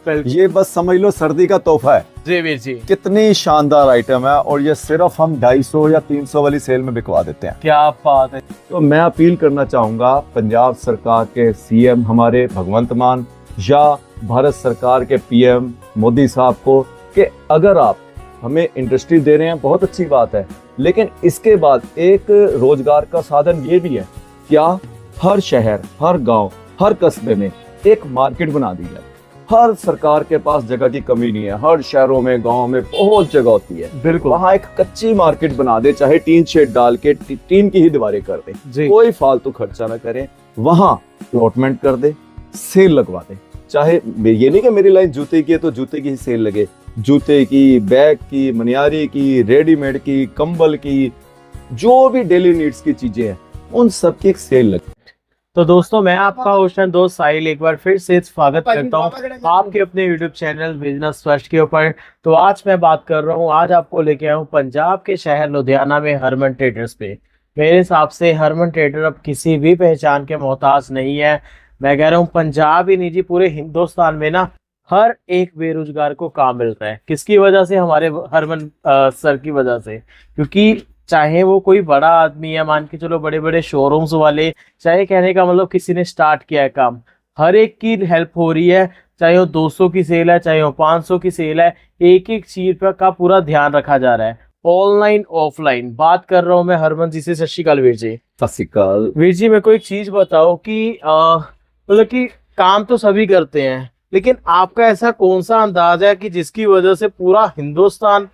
ये बस समझ लो सर्दी का तोहफा है। जी वीर जी, कितनी शानदार आइटम है और ये सिर्फ हम 250 या 300 वाली सेल में बिकवा देते हैं। क्या बात है। तो मैं अपील करना चाहूंगा पंजाब सरकार के सीएम हमारे भगवंत मान या भारत सरकार के पीएम मोदी साहब को कि अगर आप हमें इंडस्ट्री दे रहे हैं बहुत अच्छी बात है, लेकिन इसके बाद एक रोजगार का साधन ये भी है, क्या हर शहर, हर गांव, हर कस्बे में एक मार्केट बना दी जाए। हर सरकार के पास जगह की कमी नहीं है, हर शहरों में गांव में बहुत जगह होती है। बिल्कुल, वहाँ एक कच्ची मार्केट बना दे, चाहे टीन शेड डाल के टीन की ही दीवारें कर दे, जी। कोई फालतू खर्चा ना करें, वहाँ प्लॉटमेंट कर दे, सेल लगवा दे। चाहे ये नहीं कि मेरी लाइन जूते की है तो जूते की ही सेल लगे, जूते की, बैग की, मनियारी की, रेडीमेड की, कंबल की, जो भी डेली नीड्स की चीजें हैं उन सब की एक सेल लगे। तो दोस्तों, मैं आपका होस्ट दोस्त साहिल एक बार फिर से स्वागत करता हूँ आपके अपने यूट्यूब चैनल बिजनेस फर्स्ट के ऊपर। तो आज मैं बात कर रहा हूँ, आज आपको लेके आया हूँ पंजाब के शहर लुधियाना में हरमन ट्रेडर्स पे। मेरे हिसाब से हरमन ट्रेडर अब किसी भी पहचान के मोहताज नहीं है। मैं कह रहा हूँ पंजाब ही नहीं जी, पूरे हिंदुस्तान में ना हर एक बेरोजगार को काम मिल रहा है। किसकी वजह से? हमारे हरमन सर की वजह से। क्योंकि चाहे वो कोई बड़ा आदमी है, मान के चलो बड़े बड़े शोरूम्स वाले, चाहे कहने का मतलब किसी ने स्टार्ट किया है काम, हर एक की हेल्प हो रही है। चाहे वो 200 की सेल है, चाहे वो 500 की सेल है, एक एक चीज पर का पूरा ध्यान रखा जा रहा है, ऑनलाइन ऑफलाइन। बात कर रहा हूँ मैं हरमन जी से। सत श्री अकाल वीर जी। सत श्री अकाल वीर जी, मेरे को एक चीज बताओ कि मतलब कि काम तो सभी करते हैं, लेकिन आपका ऐसा कौन सा अंदाज है कि जिसकी वजह से पूरा हिंदुस्तान,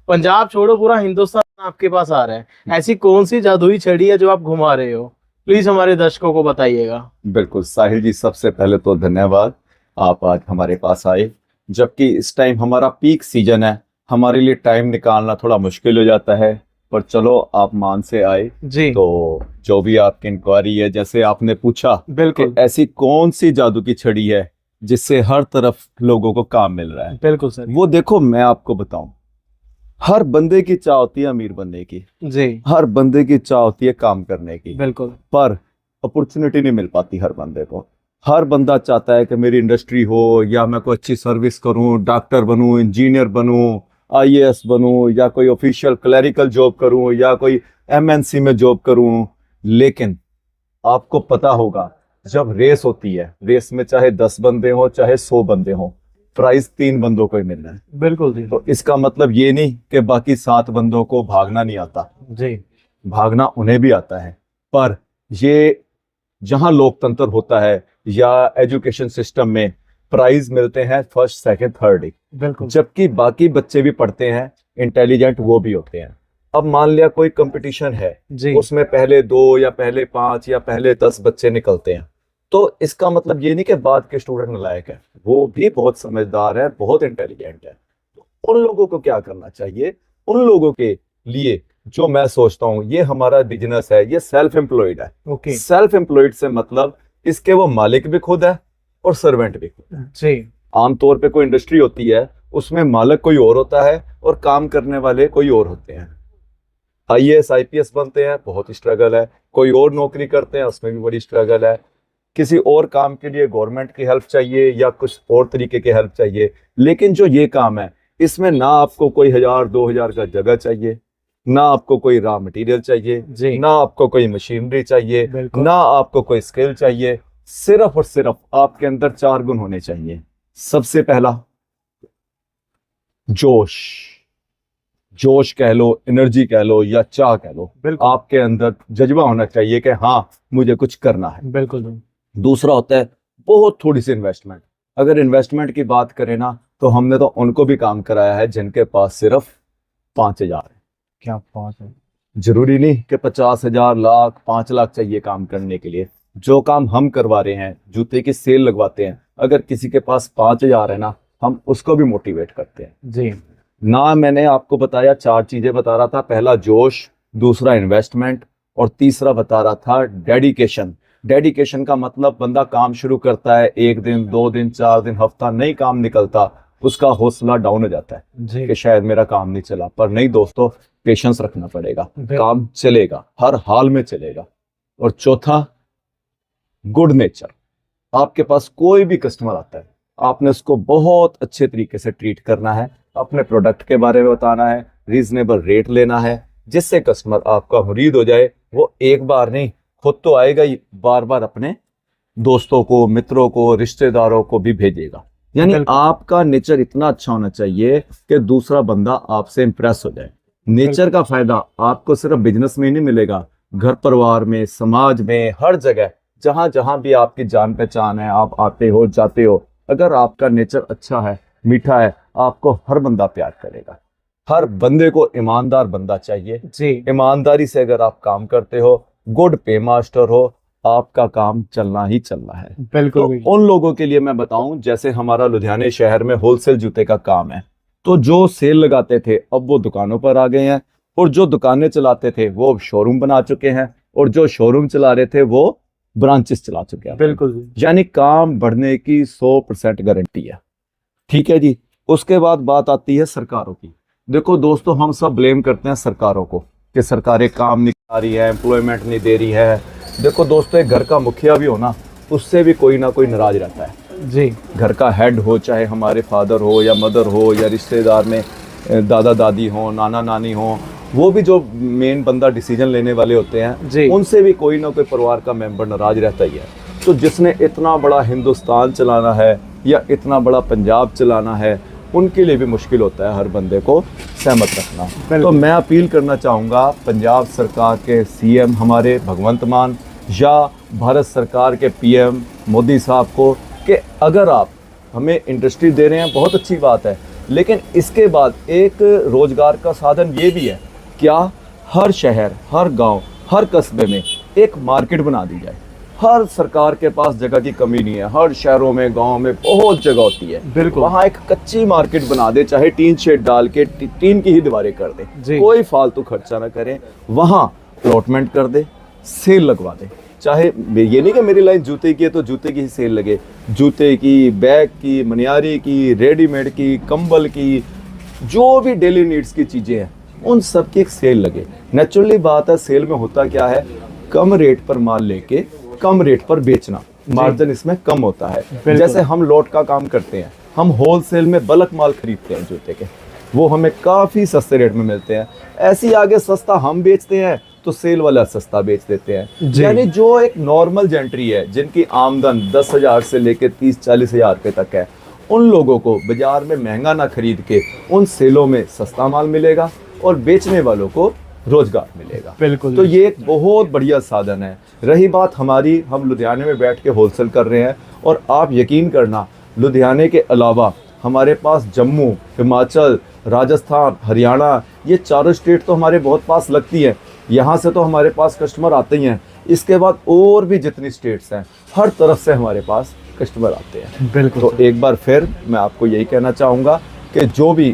पंजाब छोड़ो पूरा हिंदुस्तान आपके पास आ रहा है? ऐसी कौन सी जादुई छड़ी है जो आप घुमा रहे हो? प्लीज हमारे दर्शकों को बताइएगा। बिल्कुल साहिल जी, सबसे पहले तो धन्यवाद, आप आज हमारे पास आए, जबकि इस टाइम हमारा पीक सीजन है, हमारे लिए टाइम निकालना थोड़ा मुश्किल हो जाता है, पर चलो आप मान से आए जी। तो जो भी आपकी इंक्वायरी है, जैसे आपने पूछा बिल्कुल, ऐसी कौन सी जादू की छड़ी है जिससे हर तरफ लोगों को काम मिल रहा है। बिल्कुल सर। वो देखो, मैं आपको बताऊं, हर बंदे की चाह होती है अमीर बनने की, जी। हर बंदे की चाह होती है काम करने की, बिल्कुल, पर अपॉर्चुनिटी नहीं मिल पाती हर बंदे को। हर बंदा चाहता है कि मेरी इंडस्ट्री हो, या मैं कोई अच्छी सर्विस करूं, डॉक्टर बनूं, इंजीनियर बनूं, आईएएस बनूं, या कोई ऑफिशियल क्लरिकल जॉब करूं, या कोई एमएनसी में जॉब करूं। लेकिन आपको पता होगा, जब रेस होती है, रेस में चाहे 10 बंदे हो चाहे 100 बंदे हो, प्राइस 3 बंदों को ही मिलना है। बिल्कुल जी। तो इसका मतलब ये नहीं कि बाकी 7 बंदों को भागना नहीं आता, जी। भागना उन्हें भी आता है। पर ये जहां लोकतंत्र होता है या एजुकेशन सिस्टम में प्राइज मिलते हैं फर्स्ट, सेकंड, थर्ड ही, बिल्कुल, जबकि बाकी बच्चे भी पढ़ते हैं, इंटेलिजेंट वो भी होते हैं। अब मान लिया कोई कंपटीशन है जी। उसमें पहले 2 या पहले 5 या पहले 10 बच्चे निकलते हैं, तो इसका मतलब ये नहीं कि बाद के स्टूडेंट नालायक है, वो भी बहुत समझदार है, बहुत इंटेलिजेंट है। तो उन लोगों को क्या करना चाहिए? उन लोगों के लिए जो मैं सोचता हूँ, ये हमारा बिजनेस है, ये सेल्फ एम्प्लॉयड है। ओके। सेल्फ एम्प्लॉयड से मतलब इसके वो मालिक भी खुद है और सर्वेंट भी खुद है। जी। आमतौर पे कोई इंडस्ट्री होती है, उसमें मालिक कोई और होता है और काम करने वाले कोई और होते हैं। आईएएस आईपीएस बनते हैं, बहुत स्ट्रगल है, कोई और नौकरी करते हैं, उसमें भी बड़ी स्ट्रगल है, किसी और काम के लिए गवर्नमेंट की हेल्प चाहिए या कुछ और तरीके की हेल्प चाहिए। लेकिन जो ये काम है, इसमें ना आपको कोई 1000-2000 का जगह चाहिए, ना आपको कोई रॉ मटेरियल चाहिए, जी। ना आपको कोई मशीनरी चाहिए, बिल्कुल। ना आपको कोई स्किल चाहिए। सिर्फ और सिर्फ आपके अंदर 4 गुण होने चाहिए। सबसे पहला, जोश। जोश कह लो, एनर्जी कह लो या चाह कह लो, आपके अंदर जज्बा होना चाहिए कि हाँ मुझे कुछ करना है। बिल्कुल। दूसरा होता है बहुत थोड़ी सी इन्वेस्टमेंट। अगर इन्वेस्टमेंट की बात करें ना, तो हमने तो उनको भी काम कराया है जिनके पास सिर्फ 5000 है। क्या बात है। जरूरी नहीं कि 50,000, लाख, 5 लाख चाहिए काम करने के लिए। जो काम हम करवा रहे हैं, जूते की सेल लगवाते हैं, अगर किसी के पास 5000 है ना, हम उसको भी मोटिवेट करते हैं जी। ना। मैंने आपको बताया 4 चीजें बता रहा था, पहला जोश, दूसरा इन्वेस्टमेंट, और तीसरा बता रहा था डेडिकेशन। डेडिकेशन का मतलब बंदा काम शुरू करता है, 1 दिन, 2 दिन, 4 दिन, हफ्ता नहीं काम निकलता, उसका हौसला डाउन हो जाता है कि शायद मेरा काम नहीं चला। पर नहीं दोस्तों, पेशेंस रखना पड़ेगा, काम चलेगा, हर हाल में चलेगा। और चौथा, गुड नेचर। आपके पास कोई भी कस्टमर आता है, आपने उसको बहुत अच्छे तरीके से ट्रीट करना है, अपने प्रोडक्ट के बारे में बताना है, रीजनेबल रेट लेना है, जिससे कस्टमर आपका मुरीद हो जाए। वो एक बार नहीं, खुद तो आएगा ही, बार बार अपने दोस्तों को, मित्रों को, रिश्तेदारों को भी भेजेगा। यानी आपका नेचर इतना अच्छा होना चाहिए कि दूसरा बंदा आपसे इंप्रेस हो जाए। नेचर का फायदा आपको सिर्फ बिजनेस में ही नहीं मिलेगा, घर परिवार में, समाज में, हर जगह जहां जहां भी आपकी जान पहचान है, आप आते हो जाते हो, अगर आपका नेचर अच्छा है, मीठा है, आपको हर बंदा प्यार करेगा। हर बंदे को ईमानदार बंदा चाहिए जी। ईमानदारी से अगर आप काम करते हो, गुड पे मास्टर हो, आपका काम चलना ही चलना है। बिल्कुल। तो उन लोगों के लिए मैं बताऊं, जैसे हमारा लुधियाने शहर में होलसेल जूते का काम है, तो जो सेल लगाते थे अब वो दुकानों पर आ गए हैं, और जो दुकानें चलाते थे वो शोरूम बना चुके हैं, और जो शोरूम चला रहे थे वो ब्रांचेस चला चुके हैं। बिल्कुल। यानी काम बढ़ने की 100% गारंटी है। ठीक है जी। उसके बाद बात आती है सरकारों की। देखो दोस्तों, हम सब ब्लेम करते हैं सरकारों को कि सरकारें काम नहीं कर रही है, एम्प्लॉयमेंट नहीं दे रही है। देखो दोस्तों, एक घर का मुखिया भी हो ना, उससे भी कोई ना कोई नाराज रहता है जी। घर का हेड हो, चाहे हमारे फादर हो या मदर हो, या रिश्तेदार में दादा दादी हो, नाना नानी हो, वो भी जो मेन बंदा डिसीजन लेने वाले होते हैं जी। उनसे भी कोई ना कोई परिवार का मेंबर नाराज रहता ही है। तो जिसने इतना बड़ा हिंदुस्तान चलाना है या इतना बड़ा पंजाब चलाना है, उनके लिए भी मुश्किल होता है हर बंदे को सहमत रखना। तो मैं अपील करना चाहूँगा पंजाब सरकार के सीएम हमारे भगवंत मान या भारत सरकार के पीएम मोदी साहब को, कि अगर आप हमें इंडस्ट्री दे रहे हैं, बहुत अच्छी बात है, लेकिन इसके बाद एक रोजगार का साधन ये भी है, क्या हर शहर, हर गांव, हर कस्बे में एक मार्केट बना दी जाए। हर सरकार के पास जगह की कमी नहीं है, हर शहरों में, गांव में बहुत जगह होती है। बिल्कुल। वहाँ एक कच्ची मार्केट बना दे, चाहे टीन शेड डाल के टीन की ही दीवारें कर दे, कोई फालतू खर्चा ना करें, वहाँ अलॉटमेंट कर दे, सेल लगवा दे। चाहे ये नहीं कि मेरी लाइन जूते की है तो जूते की ही सेल लगे, जूते की, बैग की, मनियारी की, रेडीमेड की, कंबल की, जो भी डेली नीड्स की चीज़ें हैं उन सब की एक सेल लगे। नेचुरली बात है, सेल में होता क्या है, कम रेट पर माल लेके कम रेट पर बेचना, मार्जिन इसमें कम होता है। जैसे हम लोट का काम करते हैं, हम होलसेल में बल्क माल खरीदते हैं जूते के, वो हमें काफ़ी सस्ते रेट में मिलते हैं। ऐसे ही आगे सस्ता हम बेचते हैं तो सेल वाला सस्ता बेच देते हैं। यानी जो एक नॉर्मल जेंट्री है, जिनकी आमदन 10,000 से लेकर 30-40 हज़ार रुपये तक है, उन लोगों को बाजार में महंगा ना खरीद के उन सेलों में सस्ता माल मिलेगा और बेचने वालों को रोजगार मिलेगा। बिल्कुल। तो ये एक बहुत बढ़िया साधन है। रही बात हमारी, हम लुधियाने में बैठ के होलसेल कर रहे हैं, और आप यकीन करना, लुधियाने के अलावा हमारे पास जम्मू, हिमाचल, राजस्थान, हरियाणा, ये चारों स्टेट तो हमारे बहुत पास लगती हैं। यहाँ से तो हमारे पास कस्टमर आते ही हैं। इसके बाद और भी जितनी स्टेट्स हैं, हर तरफ से हमारे पास कस्टमर आते हैं। बिल्कुल। तो एक बार फिर मैं आपको यही कहना चाहूँगा कि जो भी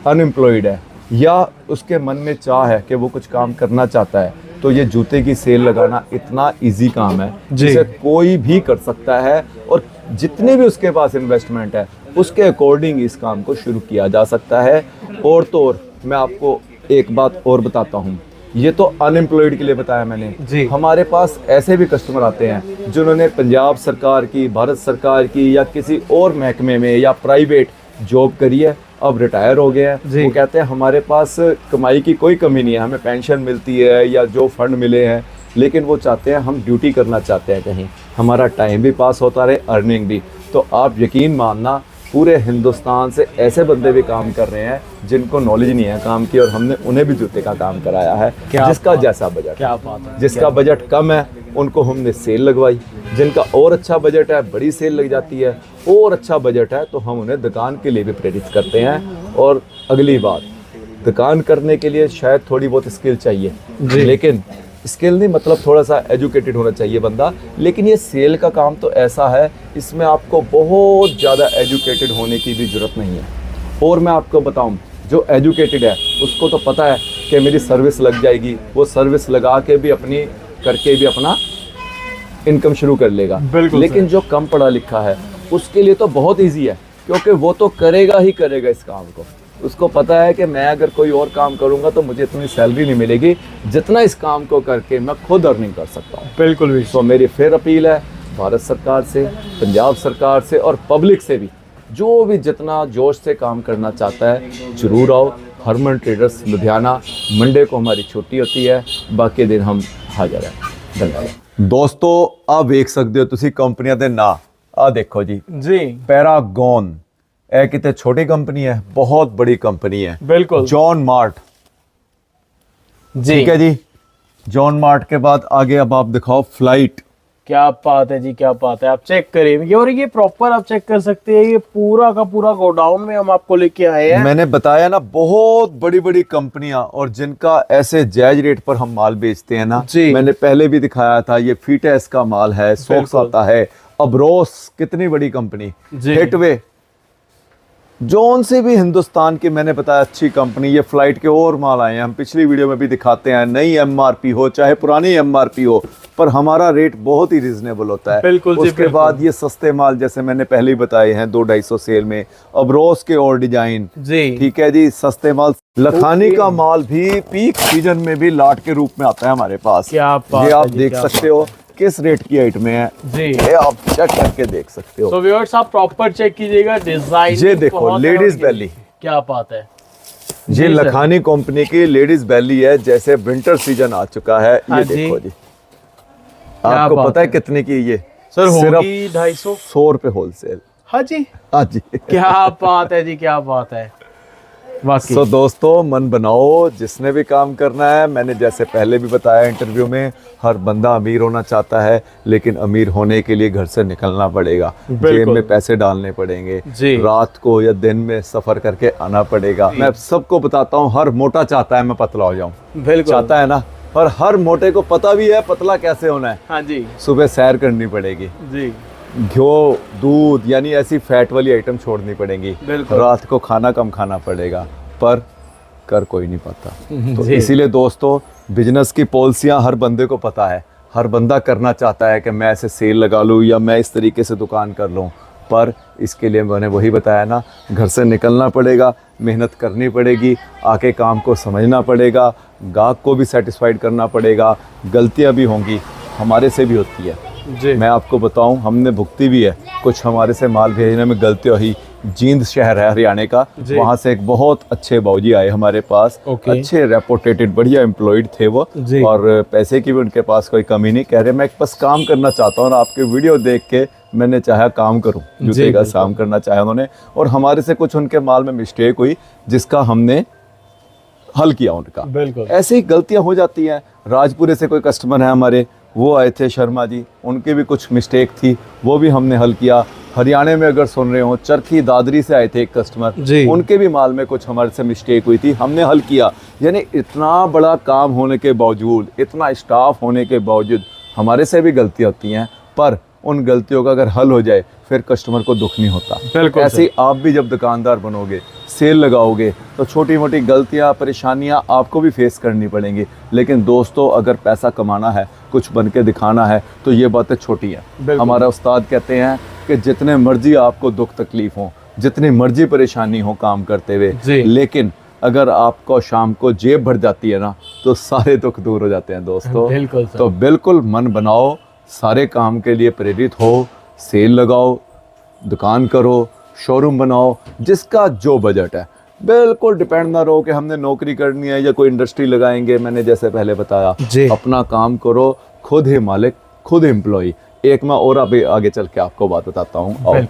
अनएम्प्लॉयड है या उसके मन में चाह है कि वो कुछ काम करना चाहता है, तो ये जूते की सेल लगाना इतना इजी काम है, जिसे कोई भी कर सकता है, और जितनी भी उसके पास इन्वेस्टमेंट है उसके अकॉर्डिंग इस काम को शुरू किया जा सकता है। और तो और मैं आपको एक बात और बताता हूँ, ये तो अनएम्प्लॉयड के लिए बताया मैंने जी। हमारे पास ऐसे भी कस्टमर आते हैं जिन्होंने पंजाब सरकार की, भारत सरकार की या किसी और महकमे में या प्राइवेट जॉब करी है, अब रिटायर हो गए हैं। वो कहते हैं हमारे पास कमाई की कोई कमी नहीं है, हमें पेंशन मिलती है या जो फंड मिले हैं, लेकिन वो चाहते हैं हम ड्यूटी करना चाहते हैं कहीं, हमारा टाइम भी पास होता रहे, अर्निंग भी। तो आप यकीन मानना, पूरे हिंदुस्तान से ऐसे बंदे भी काम कर रहे हैं जिनको नॉलेज नहीं है काम की, और हमने उन्हें भी जूते का काम कराया है, जिसका जैसा बजट। क्या बात है। जिसका बजट कम है उनको हमने सेल लगवाई, जिनका और अच्छा बजट है बड़ी सेल लग जाती है, और अच्छा बजट है तो हम उन्हें दुकान के लिए भी प्रेरित करते हैं। और अगली बात, दुकान करने के लिए शायद थोड़ी बहुत स्किल चाहिए, लेकिन स्किल नहीं मतलब थोड़ा सा एजुकेटेड होना चाहिए बंदा। लेकिन ये सेल का काम तो ऐसा है, इसमें आपको बहुत ज़्यादा एजुकेटेड होने की भी ज़रूरत नहीं है। और मैं आपको बताऊं, जो एजुकेटेड है उसको तो पता है कि मेरी सर्विस लग जाएगी, वो सर्विस लगा के भी अपनी करके भी अपना इनकम शुरू कर लेगा। लेकिन जो कम पढ़ा लिखा है उसके लिए तो बहुत ईजी है, क्योंकि वो तो करेगा ही करेगा इस काम को। उसको पता है कि मैं अगर कोई और काम करूंगा तो मुझे इतनी सैलरी नहीं मिलेगी जितना इस काम को करके मैं खुद अर्निंग कर सकता हूँ। बिल्कुल भी। तो मेरी फिर अपील है, भारत सरकार से, पंजाब सरकार से और पब्लिक से भी, जो भी जितना जोश से काम करना चाहता है जरूर आओ। हरमन ट्रेडर्स लुधियाना, मंडे को हमारी छुट्टी होती है, बाकी दिन हम हाजिर हैं। धन्यवाद दोस्तों। आप देख सकते हो तुसी कंपनियां दे ना, आ देखो जी पैरागॉन, ਇਹ ਕਿਤੇ छोटी कंपनी है, बहुत बड़ी कंपनी है। बिल्कुल। जॉन मार्ट जी, ठीक है जी। जॉन मार्ट के बाद आगे अब आप दिखाओ फ्लाइट। क्या बात है जी, क्या बात है। आप चेक करिए, और ये प्रॉपर आप चेक कर सकते हैं, ये पूरा का पूरा गोडाउन में हम आपको लेके आए हैं। मैंने बताया ना, बहुत बड़ी बड़ी कंपनियां और जिनका ऐसे जायज रेट पर हम माल बेचते हैं ना जी। मैंने पहले भी दिखाया था, ये फीटेस का माल है, सोक्स आता है, अब्रोस कितनी बड़ी कंपनी, हिटवे, जोन से भी हिंदुस्तान की मैंने बताया अच्छी कंपनी। ये फ्लाइट के और माल आए हैं, हम पिछली वीडियो में भी दिखाते हैं। नई एमआरपी हो चाहे पुरानी एमआरपी हो, पर हमारा रेट बहुत ही रिजनेबल होता है। बिल्कुल जी, उसके बाद ये सस्ते माल जैसे मैंने पहले ही बताए हैं 200-250 सेल में, अब्रोस के और डिजाइन जी, ठीक है जी, सस्ते माल। लखानी का माल भी पीक सीजन में भी लाट के रूप में आता है हमारे पास। क्या बात ये आप है जी, देख क्या सकते हो किस रेट की आइटम है जी। ये आप चेक करके देख सकते हो। तो व्यूअर्स आप प्रॉपर चेक कीजिएगा डिजाइन। ये देखो लेडीज बेली, क्या बात है। ये जी सर। लखानी कंपनी की लेडीज बेली है। जैसे विंटर सीजन आ चुका है, हाँ ये जी। देखो जी, क्या आपको बात पता है है? कितने की ये? सर सिर्फ होगी 250। 100 रुपए होलसेल। हाँ जी, हाँ जी। क्या बात है जी, क्या बात है वाकई। तो दोस्तों मन बनाओ, जिसने भी काम करना है। मैंने जैसे पहले भी बताया इंटरव्यू में, हर बंदा अमीर होना चाहता है, लेकिन अमीर होने के लिए घर से निकलना पड़ेगा, जेब में पैसे डालने पड़ेंगे, जी। रात को या दिन में सफर करके आना पड़ेगा। मैं सबको बताता हूँ, हर मोटा चाहता है मैं पतला हो जाऊं, बिल्कुल चाहता है ना, और हर मोटे को पता भी है पतला कैसे होना है। हाँ जी सुबह सैर करनी पड़ेगी, जी, घ्यो दूध यानी ऐसी फैट वाली आइटम छोड़नी पड़ेंगी, बिल्कुल। रात को खाना कम खाना पड़ेगा, पर कर कोई नहीं पाता। तो जी। इसीलिए दोस्तों बिजनेस की पॉलिसियां हर बंदे को पता है, हर बंदा करना चाहता है कि मैं ऐसे सेल लगा लूँ या मैं इस तरीके से दुकान कर लूँ, पर इसके लिए मैंने वही बताया ना, घर से निकलना पड़ेगा, मेहनत करनी पड़ेगी, आके काम को समझना पड़ेगा, गाहक को भी सेटिस्फाइड करना पड़ेगा। गलतियाँ भी होंगी, हमारे से भी होती है जी। मैं आपको बताऊं, हमने भुगती भी है, कुछ हमारे से माल भेजने में गलती हुई। जींद शहर है हरियाणा का, वहाँ से एक बहुत अच्छे बाबूजी आए हमारे पास, अच्छे रेपुटेटेड बढ़िया एम्प्लॉयड थे वो, और पैसे की भी उनके पास कोई कमी नहीं। कह रहे मैं बस काम करना चाहता हूँ, और आपके वीडियो देख के मैंने चाहा काम करूँ, जूते का काम करना चाहा उन्होंने, और हमारे से कुछ उनके माल में मिस्टेक हुई जिसका हमने हल किया उनका। बिल्कुल ऐसे ही गलतियां हो जाती हैं। राजपुरे से कोई कस्टमर है हमारे, वो आए थे शर्मा जी, उनके भी कुछ मिस्टेक थी, वो भी हमने हल किया। हरियाणा में अगर सुन रहे हो, चरखी दादरी से आए थे एक कस्टमर, उनके भी माल में कुछ हमारे से मिस्टेक हुई थी, हमने हल किया। यानी इतना बड़ा काम होने के बावजूद, इतना स्टाफ होने के बावजूद हमारे से भी गलतियां होती हैं, पर उन गलतियों का अगर हल हो जाए फिर कस्टमर को दुख नहीं होता। ऐसे ही आप भी जब दुकानदार बनोगे, सेल लगाओगे, तो छोटी मोटी गलतियां परेशानियां आपको भी फेस करनी पड़ेंगी। लेकिन दोस्तों अगर पैसा कमाना है, कुछ बन के दिखाना है, तो ये बातें छोटी हैं। हमारा उस्ताद कहते हैं कि जितने मर्जी आपको दुख तकलीफ हो, जितनी मर्जी परेशानी हो काम करते हुए, लेकिन अगर आपको शाम को जेब भर जाती है ना, तो सारे दुख दूर हो जाते हैं दोस्तों। तो बिल्कुल मन बनाओ, सारे काम के लिए प्रेरित हो, सेल लगाओ, दुकान करो, शोरूम बनाओ, जिसका जो बजट है। बिल्कुल डिपेंड ना रहो कि हमने नौकरी करनी है या कोई इंडस्ट्री लगाएंगे। मैंने जैसे पहले बताया, अपना काम करो, खुद ही मालिक, खुद एम्प्लॉय। एक मैं और अभी आगे चल के आपको बात बताता हूँ।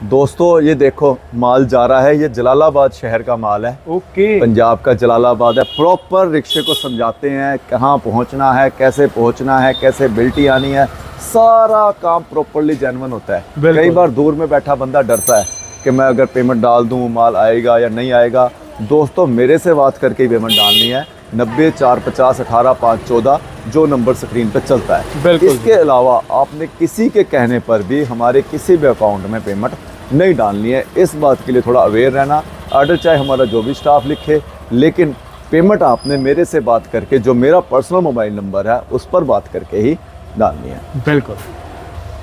दोस्तों ये देखो माल जा रहा है, ये जलालाबाद शहर का माल है। पंजाब का जलालाबाद है। प्रॉपर रिक्शे को समझाते हैं कहाँ पहुँचना है, कैसे पहुँचना है, कैसे बिल्टी आनी है, सारा काम प्रॉपरली जेन्युइन होता है। कई बार दूर में बैठा बंदा डरता है कि मैं अगर पेमेंट डाल दूँ माल आएगा या नहीं आएगा। दोस्तों मेरे से बात करके ही पेमेंट डालनी है, 90 450 18 514 जो नंबर स्क्रीन पे चलता है। इसके अलावा आपने किसी के कहने पर भी हमारे किसी भी अकाउंट में पेमेंट नहीं डालनी है। इस बात के लिए थोड़ा अवेयर रहना। ऑर्डर चाहे हमारा जो भी स्टाफ लिखे, लेकिन पेमेंट आपने मेरे से बात करके, जो मेरा पर्सनल मोबाइल नंबर है उस पर बात करके ही डालनी है। बिल्कुल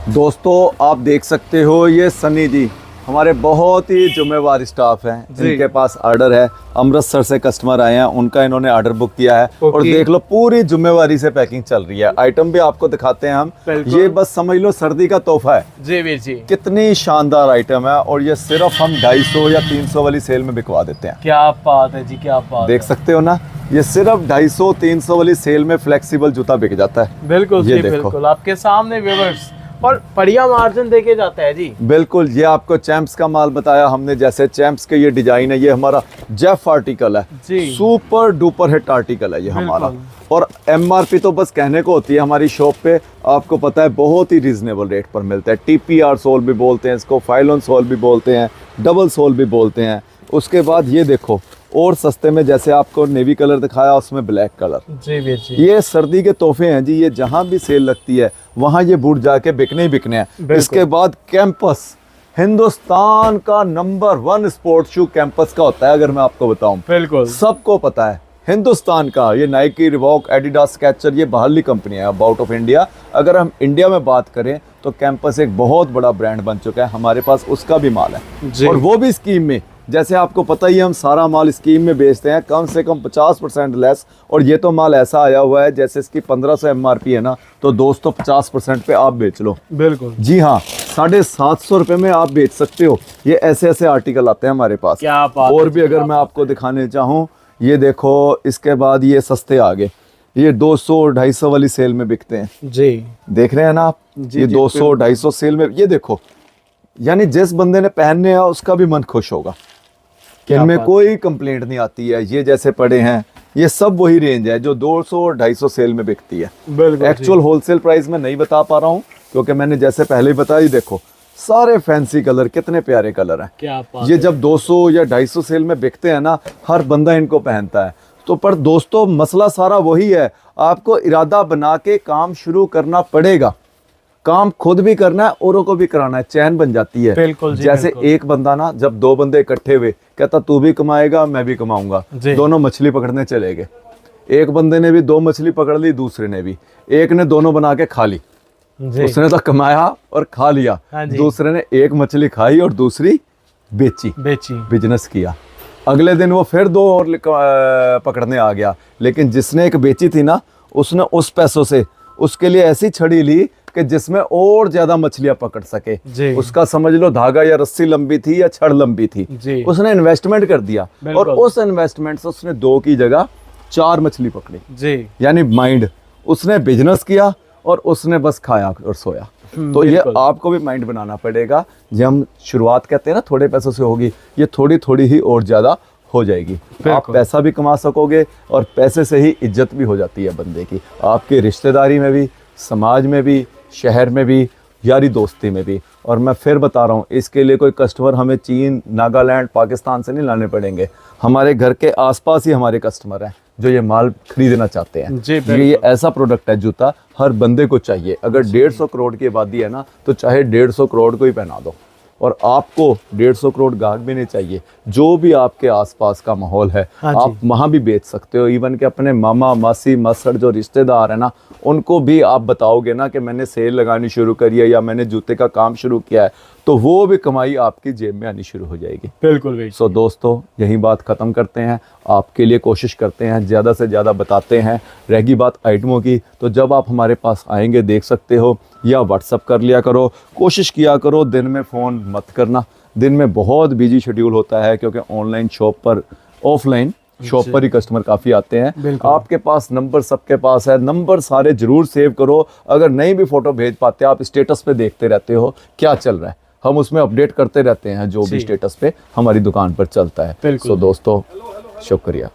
दोस्तों आप देख सकते हो, ये सनी जी हमारे बहुत ही जिम्मेवार स्टाफ हैं, जी। इनके पास ऑर्डर है, अमृतसर से कस्टमर आए हैं, उनका इन्होंने ऑर्डर बुक किया है और ओके। देख लो पूरी जिम्मेवारी से पैकिंग चल रही है। आइटम भी आपको दिखाते हैं हम, बिल्कुल। ये बस समझ लो सर्दी का तोहफा है। जी वीर जी, कितनी शानदार आइटम है और ये सिर्फ हम 250 या 300 वाली सेल में बिकवा देते हैं। क्या बात है जी, क्या बात देख सकते हो ना, ये सिर्फ 250-300 वाली सेल में फ्लेक्सिबल जूता बिक जाता है। बिल्कुल ये जी, देखो। बिल्कुल आपके सामने व्यूअर्स, और बढ़िया मार्जिन देके जाता है जी। बिल्कुल, ये आपको चैंप्स का माल बताया हमने, जैसे चैंप्स के ये डिजाइन है, ये हमारा जेफ आर्टिकल है, जी। सुपर डुपर हिट आर्टिकल है ये हमारा। बिल्कुल। और एमआरपी तो बस कहने को होती है हमारी शॉप पे, आपको पता है बहुत ही रीजनेबल रेट पर मिलता है। टीपीआर सोल भी बोलते हैं इसको, फाइलोन सोल भी बोलते हैं, डबल सोल भी बोलते हैं। उसके बाद ये देखो और सस्ते में, जैसे आपको नेवी कलर दिखाया उसमें ब्लैक कलर, जी वीर जी, ये सर्दी के तोहफे हैं जी। ये जहां भी सेल लगती है वहां ये बूट जाके बिकने ही बिकने हैं। बिल्कुल। इसके बाद कैंपस, हिंदुस्तान का नंबर 1 स्पोर्ट शू कैंपस का होता है, अगर मैं आपको बताऊं, बिल्कुल सबको पता है हिंदुस्तान का। ये नाइकी, रिबॉक, एडिडास, स्केचर, ये बाहरली कंपनियां हैं आउट ऑफ इंडिया। अगर हम इंडिया में बात करें तो कैंपस एक बहुत बड़ा ब्रांड बन चुका है, हमारे पास उसका भी माल है जी। और वो भी स्कीम में। जैसे आपको पता ही है हम सारा माल स्कीम में बेचते हैं, कम से कम 50% लेस। और ये तो माल ऐसा आया हुआ है, जैसे इसकी 1500 MRP है ना, तो दोस्तों 50% पे आप बेच लो। बिल्कुल, जी हाँ, 750 रुपये में आप बेच सकते हो। ये ऐसे ऐसे आर्टिकल आते हैं हमारे पास। क्या बात और है भी जी, अगर क्या मैं बात आपको दिखाने चाहूँ, ये देखो, इसके बाद ये सस्ते आ गए, ये 200-250 वाली सेल में बिकते हैं। जी देख रहे हैं ना आप, जी, ये जी, 200-250 सेल में, ये देखो, यानी जिस बंदे ने पहनने हैं उसका भी मन खुश होगा। क्या इनमें बात। कोई कंप्लेंट नहीं आती है। ये जैसे पड़े हैं, ये सब वही रेंज है जो 200 और 250 सेल में बिकती है। बिल्कुल एक्चुअल होलसेल प्राइस में नहीं बता पा रहा हूँ, क्योंकि मैंने जैसे पहले ही बताया। देखो सारे फैंसी कलर, कितने प्यारे कलर हैं। क्या बात ये जब 200 या 250 सेल में बिकते हैं ना, हर बंदा इनको पहनता है। तो पर दोस्तों मसला सारा वही है, आपको इरादा बना के काम शुरू करना पड़ेगा। काम खुद भी करना है, औरों को भी कराना है, चैन बन जाती है। बिल्कुल जी, जैसे बिल्कुल। एक बंदा ना, जब 2 बंदे इकट्ठे हुए, कहता तू भी कमाएगा मैं भी कमाऊंगा, जी। दोनों मछली पकड़ने चले गए। एक बंदे ने भी 2 मछली पकड़ ली, दूसरे ने भी, एक ने दोनों बना के खा ली, जी, उसने तो कमाया और खा लिया, हाँ जी। दूसरे ने एक मछली खाई और दूसरी बेची, बेची। बिजनेस किया। अगले दिन वो फिर 2 और पकड़ने आ गया, लेकिन जिसने एक बेची थी ना, उसने उस पैसों से उसके लिए ऐसी छड़ी ली कि जिसमें और ज्यादा मछलियां पकड़ सके। जी। उसका समझ लो धागा या रस्सी लंबी थी या छड़ लंबी थी, जी। उसने इन्वेस्टमेंट कर दिया और बिल्कुल। उस इन्वेस्टमेंट से उसने 2 की जगह 4 मछली पकड़ी। जी, यानी माइंड, उसने बिजनेस किया और उसने बस खाया और सोया। तो ये बिल्कुल। आपको भी माइंड बनाना पड़ेगा। जब हम शुरुआत कहते हैं ना थोड़े पैसों से होगी, ये थोड़ी थोड़ी ही और ज्यादा हो जाएगी। आप बिल्कुल। पैसा भी कमा सकोगे और पैसे से ही इज्जत भी हो जाती है बंदे की, आपकी रिश्तेदारी में भी, समाज में भी, शहर में भी, यारी दोस्ती में भी। और मैं फिर बता रहा हूँ, इसके लिए कोई कस्टमर हमें चीन, नागालैंड, पाकिस्तान से नहीं लाने पड़ेंगे। हमारे घर के आसपास ही हमारे कस्टमर हैं जो ये माल खरीदना चाहते हैं। जी, ये ऐसा प्रोडक्ट है, जूता हर बंदे को चाहिए। अगर 150 करोड़ की आबादी है ना, तो चाहे 150 करोड़ को ही पहना दो। और आपको 150 करोड़ ग्राहक भी नहीं चाहिए, जो भी आपके आसपास का माहौल है, हाँ जी। आप वहाँ भी बेच सकते हो। इवन के अपने मामा, मासी, मसड़ जो रिश्तेदार है ना, उनको भी आप बताओगे ना कि मैंने सेल लगानी शुरू करी है या मैंने जूते का काम शुरू किया है, तो वो भी कमाई आपकी जेब में आनी शुरू हो जाएगी। बिल्कुल भाई। सो दोस्तों, यही बात ख़त्म करते हैं। आपके लिए कोशिश करते हैं, ज़्यादा से ज़्यादा बताते हैं। रहेगी बात आइटमों की, तो जब आप हमारे पास आएंगे देख सकते हो, या व्हाट्सअप कर लिया करो। कोशिश किया करो दिन में फ़ोन मत करना, दिन में बहुत बिजी शेड्यूल होता है, क्योंकि ऑनलाइन शॉप पर, ऑफलाइन शॉप पर ही कस्टमर काफ़ी आते हैं। बिल्कुल। आपके पास नंबर सबके पास है, नंबर सारे ज़रूर सेव करो। अगर नहीं भी फ़ोटो भेज पाते, आप स्टेटस पे देखते रहते हो क्या चल रहा है, हम उसमें अपडेट करते रहते हैं जो भी जी। स्टेटस पे हमारी दुकान पर चलता है। बिल्कुल। सो दोस्तों, शुक्रिया।